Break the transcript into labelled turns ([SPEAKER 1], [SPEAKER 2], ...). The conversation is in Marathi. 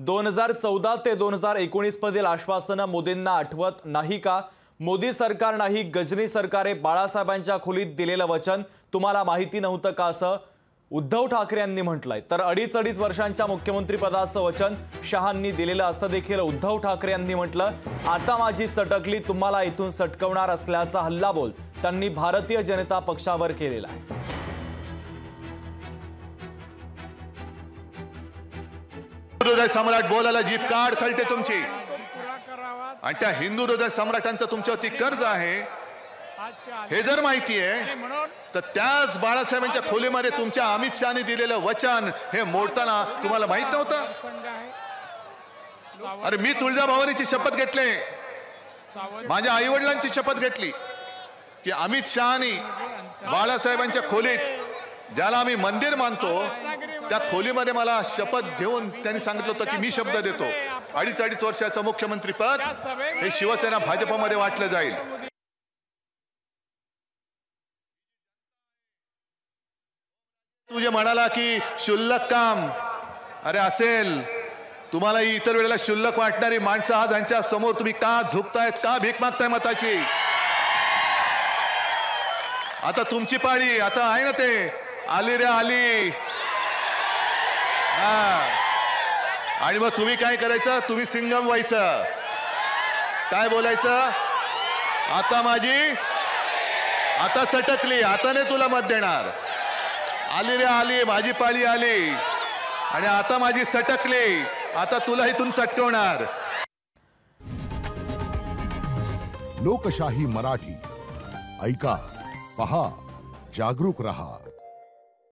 [SPEAKER 1] 2014 ते 2019 मधील आश्वासनं मोदींना आठवत नाही का? मोदी सरकार नाही, गजनी सरकारे बाळासाहेबांच्या खोलीत दिलेलं वचन तुम्हाला माहिती नव्हतं का, असं उद्धव ठाकरे यांनी म्हटलंय। तर अडीच वर्षांच्या मुख्यमंत्री पदाचं वचन शहांनी दिलेलं असं देखील उद्धव ठाकरे यांनी म्हटलं। आता माझी सटकली, तुम्हाला इथून सटकवणार असल्याचा हल्लाबोल त्यांनी भारतीय जनता पक्षावर केलेला आहे।
[SPEAKER 2] हृदय सम्राट बोलायला जीभ काढ खलते तुमची, आणि त्या हिंदू हृदय सम्राटांचं तुमच्यावरती कर्ज आहे हे जर माहिती आहे तर त्याच बाळासाहेबांच्या खोलीमध्ये तुमच्या अमित शहाने दिलेलं वचन हे मोडताना तुम्हाला माहित नव्हतं? अरे मी तुळजाभवानीची शपथ घेतली, माझ्या आई वडिलांची शपथ घेतली की अमित शहानी बाळासाहेबांच्या खोलीत, ज्याला आम्ही मंदिर मानतो, त्या खोलीमध्ये मला शपथ घेऊन त्यांनी सांगितलं होतं की मी शब्द देतो 2.5 वर्षाचं मुख्यमंत्री पद हे शिवसेना भाजपमध्ये वाटलं जाईल। तुझे म्हणाला की शुल्लक काम, अरे असेल तुम्हाला इतर वेळेला शुल्लक वाटणारी माणसं आज यांच्या समोर तुम्ही का झुकतायत, का भीक मागताय मताची? आता तुमची पाळी, आता आहे ना ते आली रे आली। आणि मग तुम्ही काय करायचं? तुम्ही सिंगम व्हायचं, काय बोलायचं? आता माझी, आता सटकली, आता नाही तुला मत देणार। आली रे आली, माझी पाळी आली, आणि आता माझी सटकली, आता तुला इथून सटकवणार।
[SPEAKER 3] लोकशाही मराठी ऐका, पहा, जागरूक रहा।